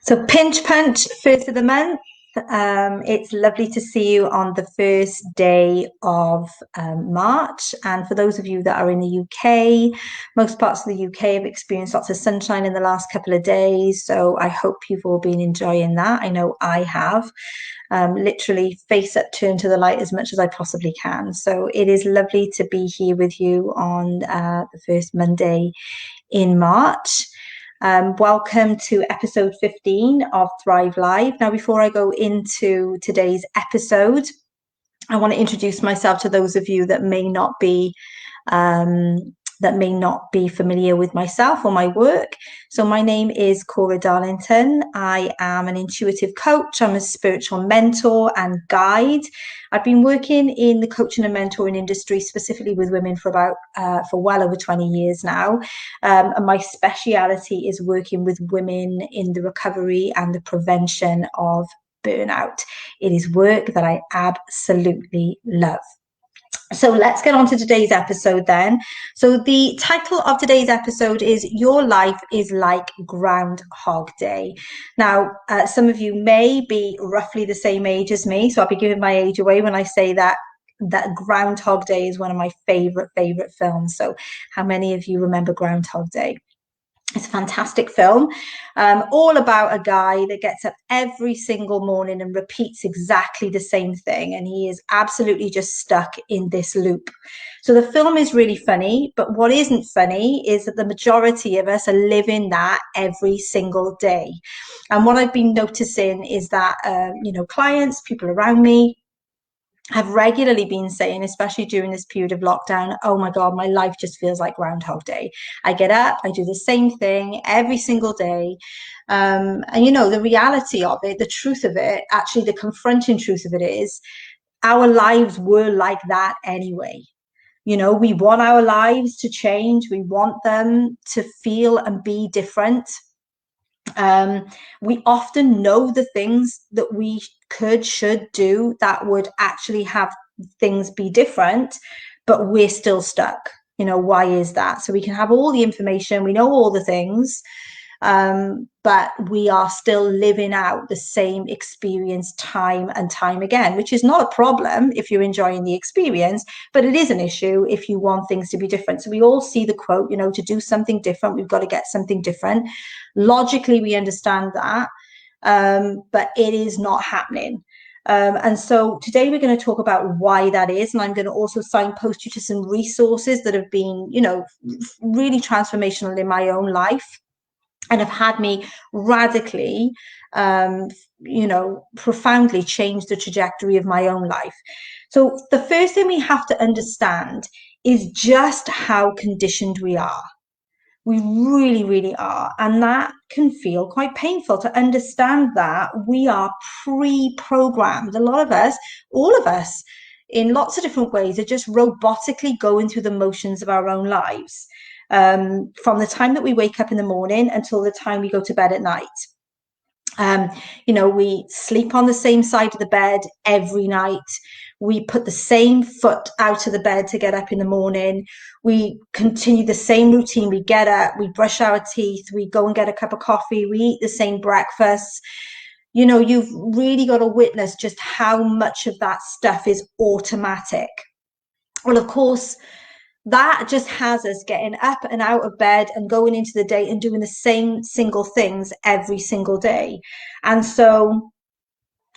So Pinch Punch, first of the month. It's lovely to see you on the first day of March. And for those of you that are in the UK, most parts of the UK have experienced lots of sunshine in the last couple of days. So I hope you've all been enjoying that. I know I have. Literally face up, turn to the light as much as I possibly can. So it is lovely to be here with you on the first Monday in March. Welcome to episode 15 of Thrive Live. Now, before I go into today's episode, I want to introduce myself to those of you that may not be familiar with myself or my work. So my name is Cora Darlington. I am an intuitive coach. I'm a spiritual mentor and guide. I've been working in the coaching and mentoring industry, specifically with women for well over 20 years now. And my speciality is working with women in the recovery and the prevention of burnout. It is work that I absolutely love. So let's get on to today's episode then. So the title of today's episode is Your Life is Like Groundhog Day. Now, some of you may be roughly the same age as me, so I'll be giving my age away when I say that Groundhog Day is one of my favorite films. So how many of you remember Groundhog Day? It's a fantastic film, all about a guy that gets up every single morning and repeats exactly the same thing. And he is absolutely just stuck in this loop. So the film is really funny, but what isn't funny is that the majority of us are living that every single day. And what I've been noticing is that, clients, people around me, have regularly been saying, especially during this period of lockdown, oh my God, my life just feels like Groundhog Day. I get up, I do the same thing every single day. And the reality of it, the truth of it, actually the confronting truth of it is our lives were like that anyway. We want our lives to change. We want them to feel and be different. We often know the things that we should do that would actually have things be different, but we're still stuck. Why is that? So we can have all the information, we know all the things, but we are still living out the same experience time and time again, which is not a problem if you're enjoying the experience, but it is an issue if you want things to be different. So we all see the quote, to do something different, we've got to get something different. Logically, we understand that, but it is not happening. And so today we're going to talk about why that is. And I'm going to also signpost you to some resources that have been, really transformational in my own life and have had me radically, profoundly change the trajectory of my own life. So the first thing we have to understand is just how conditioned we are. We really, really are. And that can feel quite painful to understand that we are pre-programmed. A lot of us, all of us, in lots of different ways, are just robotically going through the motions of our own lives. From the time that we wake up in the morning until the time we go to bed at night. We sleep on the same side of the bed every night. We put the same foot out of the bed to get up in the morning. We continue the same routine. We get up, we brush our teeth, we go and get a cup of coffee, we eat the same breakfast. You've really got to witness just how much of that stuff is automatic. Well, of course, that just has us getting up and out of bed and going into the day and doing the same single things every single day. And so,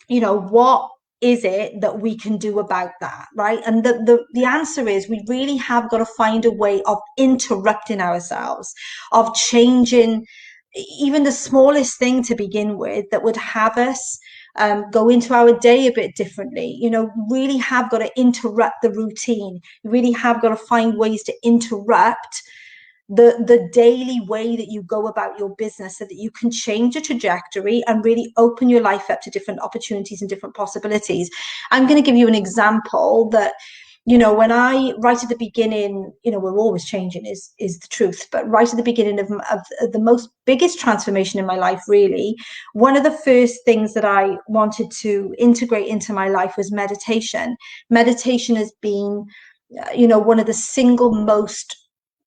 what is it that we can do about that, right? And the answer is we really have got to find a way of interrupting ourselves, of changing even the smallest thing to begin with that would have us go into our day a bit differently. Really have got to interrupt the routine. You really have got to find ways to interrupt the daily way that you go about your business so that you can change the trajectory and really open your life up to different opportunities and different possibilities. I'm going to give you an example that, when I, right at the beginning, we're always changing is the truth, but right at the beginning of the most biggest transformation in my life, really, one of the first things that I wanted to integrate into my life was meditation. Meditation has been, one of the single most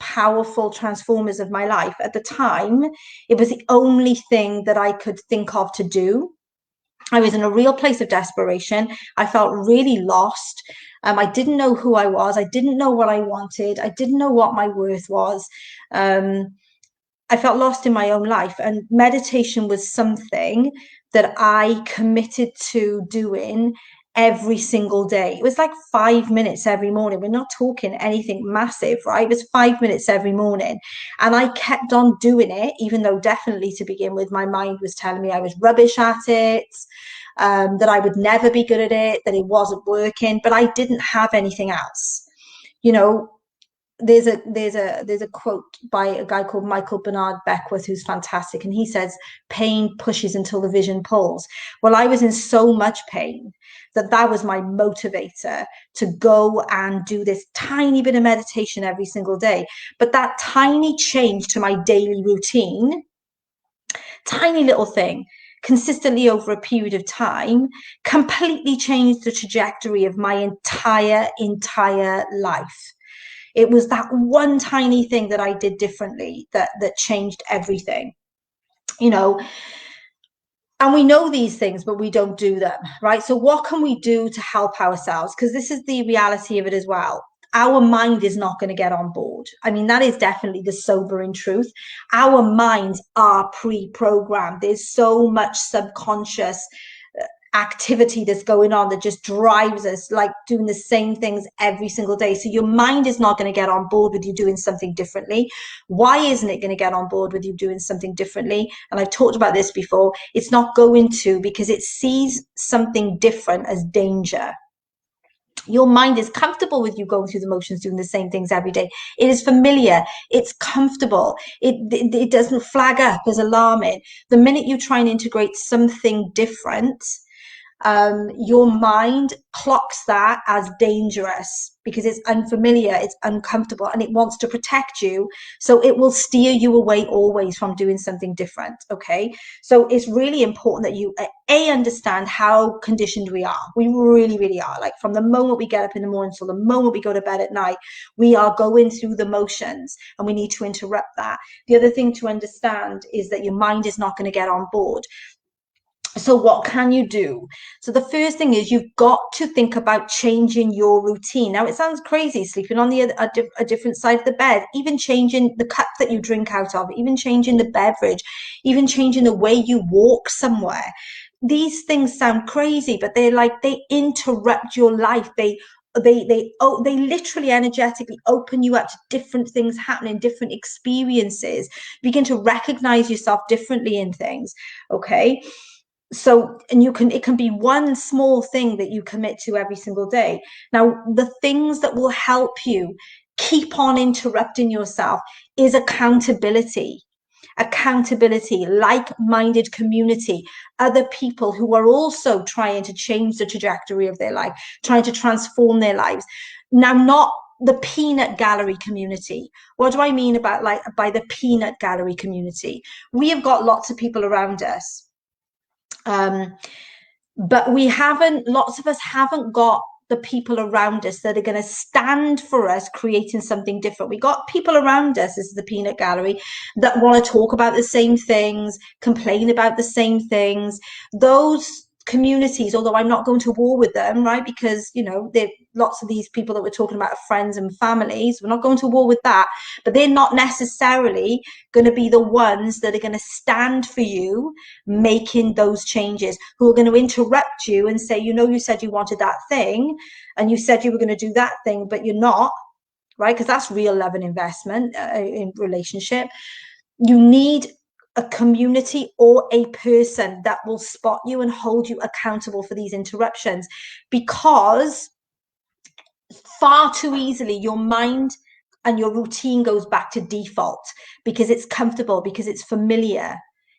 powerful transformers of my life. At the time, it was the only thing that I could think of to do. I was in a real place of desperation. I felt really lost. I didn't know who I was. I didn't know what I wanted. I didn't know what my worth was. Um, I felt lost in my own life, and meditation was something that I committed to doing every single day. It was like 5 minutes every morning. We're not talking anything massive, right? It was 5 minutes every morning. And I kept on doing it, even though definitely to begin with, my mind was telling me I was rubbish at it, that I would never be good at it, that it wasn't working, but I didn't have anything else. You know, there's a quote by a guy called Michael Bernard Beckwith, who's fantastic, and he says pain pushes until the vision pulls. Well, I was in so much pain that was my motivator to go and do this tiny bit of meditation every single day. But that tiny change to my daily routine, tiny little thing, consistently over a period of time, completely changed the trajectory of my entire life. It was that one tiny thing that I did differently that changed everything, you know. And we know these things, but we don't do them, right? So what can we do to help ourselves? Because this is the reality of it as well. Our mind is not going to get on board. I mean, that is definitely the sobering truth. Our minds are pre-programmed. There's so much subconscious activity that's going on that just drives us, like doing the same things every single day. So your mind is not going to get on board with you doing something differently. Why isn't it going to get on board with you doing something differently? And I've talked about this before. It's not going to, because it sees something different as danger. Your mind is comfortable with you going through the motions, doing the same things every day. It is familiar. It's comfortable. It doesn't flag up as alarming. The minute you try and integrate something different, your mind clocks that as dangerous because it's unfamiliar, it's uncomfortable, and it wants to protect you. So it will steer you away always from doing something different. Okay. So it's really important that you understand how conditioned we are. We really, really are. Like from the moment we get up in the morning till the moment we go to bed at night, we are going through the motions, and we need to interrupt that. The other thing to understand is that your mind is not going to get on board. So what can you do? So the first thing is you've got to think about changing your routine. Now, it sounds crazy, sleeping on a different side of the bed, even changing the cup that you drink out of, even changing the beverage, even changing the way you walk somewhere. These things sound crazy, but they interrupt your life. They literally energetically open you up to different things happening, different experiences. Begin to recognize yourself differently in things. Okay. So, and it can be one small thing that you commit to every single day. Now, the things that will help you keep on interrupting yourself is accountability, like-minded community, other people who are also trying to change the trajectory of their life, trying to transform their lives. Now, not the peanut gallery community. What do I mean by the peanut gallery community? We have got lots of people around us. But lots of us haven't got the people around us that are going to stand for us creating something different. We got people around us, this is the peanut gallery, that want to talk about the same things, complain about the same things. Those communities, although I'm not going to war with them, right? Because, lots of these people that we're talking about are friends and families. We're not going to war with that, but they're not necessarily going to be the ones that are going to stand for you making those changes, who are going to interrupt you and say, you said you wanted that thing and you said you were going to do that thing, but you're not, right? Because that's real love and investment in relationship. You need a community or a person that will spot you and hold you accountable for these interruptions, because far too easily your mind and your routine goes back to default because it's comfortable, because it's familiar.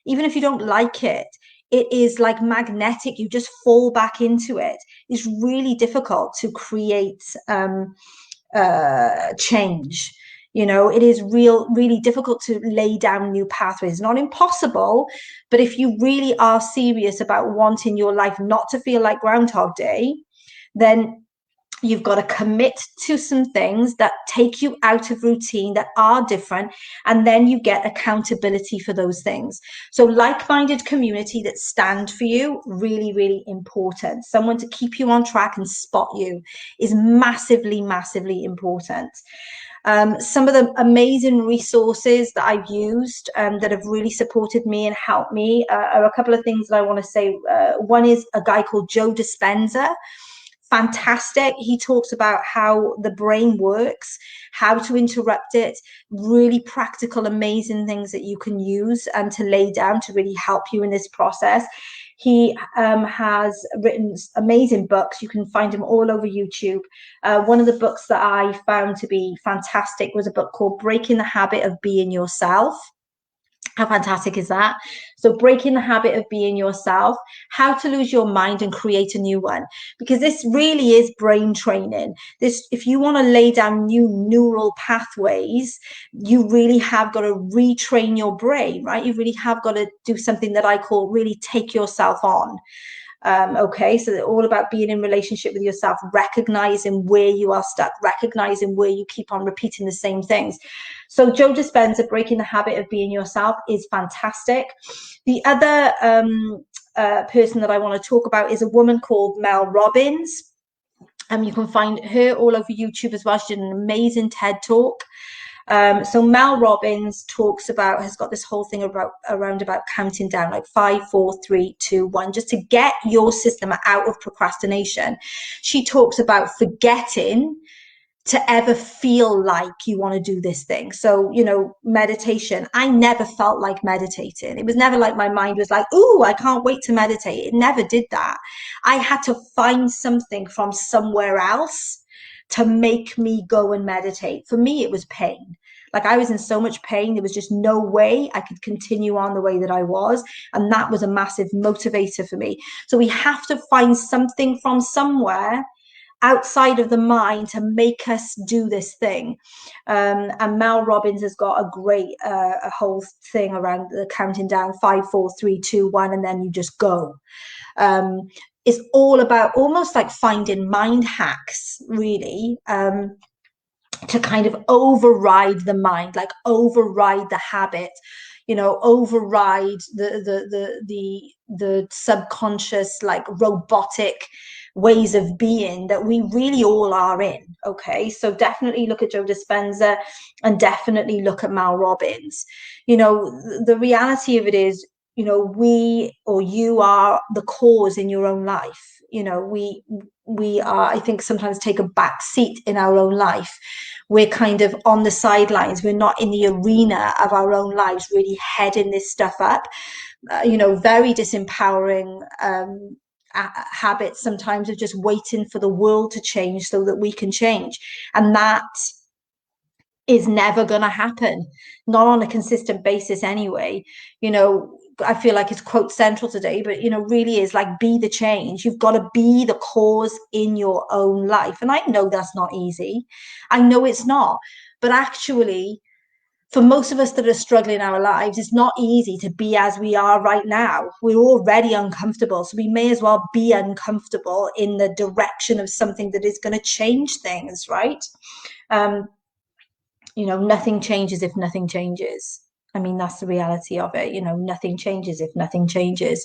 Even if you don't like it, it is like magnetic. You just fall back into it. It's really difficult to create change. It is really difficult to lay down new pathways. Not impossible, but if you really are serious about wanting your life not to feel like Groundhog Day, then You've got to commit to some things that take you out of routine, that are different, and then you get accountability for those things. So like-minded community that stand for you, really, really important. Someone to keep you on track and spot you is massively, massively important. Some of the amazing resources that I've used that have really supported me and helped me are a couple of things that I want to say. One is a guy called Joe Dispenza. Fantastic. He talks about how the brain works, how to interrupt it, really practical, amazing things that you can use and to lay down to really help you in this process. He has written amazing books. You can find him all over YouTube. One of the books that I found to be fantastic was a book called Breaking the Habit of Being Yourself. How fantastic is that? So breaking the habit of being yourself, how to lose your mind and create a new one, because this really is brain training. This, if you want to lay down new neural pathways, you really have got to retrain your brain, right? You really have got to do something that I call really take yourself on. Okay, so they're all about being in relationship with yourself, recognizing where you are stuck, recognizing where you keep on repeating the same things. So Joe Dispenza, Breaking the Habit of Being Yourself, is fantastic. The other person that I want to talk about is a woman called Mel Robbins. You can find her all over YouTube as well. She did an amazing TED talk. So Mel Robbins has got this whole thing around about counting down, like 5, 4, 3, 2, 1, just to get your system out of procrastination. She talks about forgetting to ever feel like you want to do this thing. So, meditation, I never felt like meditating. It was never like my mind was like, ooh, I can't wait to meditate. It never did that. I had to find something from somewhere else to make me go and meditate. For me, it was pain. Like, I was in so much pain, there was just no way I could continue on the way that I was. And that was a massive motivator for me. So we have to find something from somewhere outside of the mind to make us do this thing. And Mel Robbins has got a great a whole thing around the counting down, 5, 4, 3, 2, 1, and then you just go. It's all about almost like finding mind hacks, really, to kind of override the mind, like override the habit, override the subconscious, like robotic ways of being that we really all are in. Okay, so definitely look at Joe Dispenza and definitely look at Mel Robbins. The reality of it is, we or you are the cause in your own life. We are, I think, sometimes take a back seat in our own life. We're kind of on the sidelines. We're not in the arena of our own lives, really heading this stuff up. Very disempowering habits sometimes of just waiting for the world to change so that we can change. And that is never going to happen, not on a consistent basis anyway. I feel like it's quote central today, but really is like, be the change. You've got to be the cause in your own life. And I know that's not easy. I know it's not. But actually, for most of us that are struggling in our lives, it's not easy to be as we are right now. We're already uncomfortable. So we may as well be uncomfortable in the direction of something that is going to change things, right? Nothing changes if nothing changes. I mean, that's the reality of it. Nothing changes if nothing changes.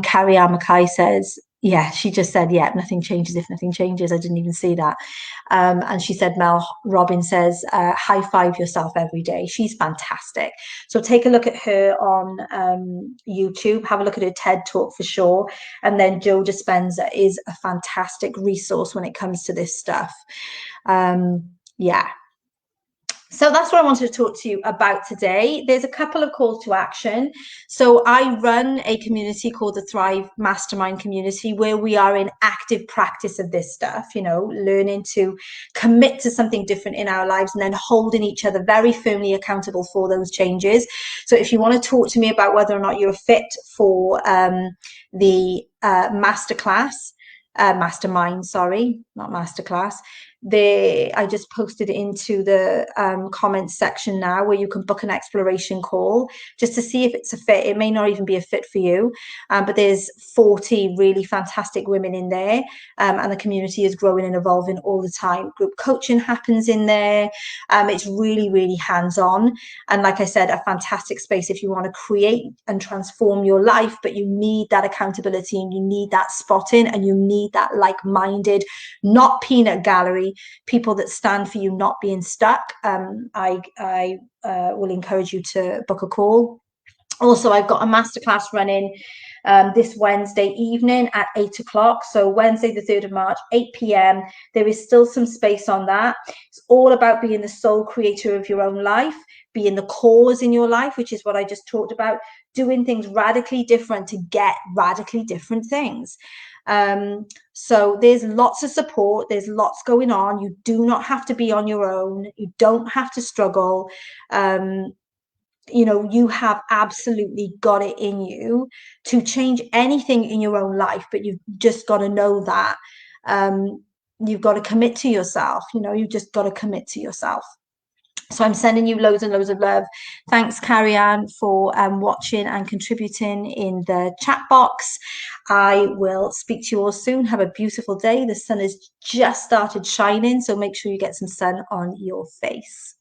Carrie Ann Mackay says, yeah, she just said, yeah, nothing changes if nothing changes. I didn't even see that. And she said, Mel Robbins says, high five yourself every day. She's fantastic. So take a look at her on YouTube. Have a look at her TED talk for sure. And then Joe Dispenza is a fantastic resource when it comes to this stuff. Yeah. So that's what I wanted to talk to you about today. There's a couple of calls to action. So I run a community called the Thrive Mastermind Community, where we are in active practice of this stuff, learning to commit to something different in our lives and then holding each other very firmly accountable for those changes. So if you want to talk to me about whether or not you're fit for the mastermind, sorry, not masterclass, I just posted it into the comments section now, where you can book an exploration call just to see if it's a fit. It may not even be a fit for you, but there's 40 really fantastic women in there, and the community is growing and evolving all the time. Group coaching happens in there. It's really, really hands-on, and like I said, a fantastic space if you want to create and transform your life, but you need that accountability, and you need that spotting, and you need that like-minded, not peanut gallery people that stand for you not being stuck. I will encourage you to book a call. Also, I've got a masterclass running this Wednesday evening at 8 o'clock. So Wednesday, the 3rd of March, 8 p.m. There is still some space on that. It's all about being the sole creator of your own life, being the cause in your life, which is what I just talked about, doing things radically different to get radically different things. So there's lots of support. There's lots going on. You do not have to be on your own. You don't have to struggle. You have absolutely got it in you to change anything in your own life, but you've just got to know that. You've got to commit to yourself. You've just got to commit to yourself. So I'm sending you loads and loads of love. Thanks, Carrie Ann, for watching and contributing in the chat box. I will speak to you all soon. Have a beautiful day. The sun has just started shining, so make sure you get some sun on your face.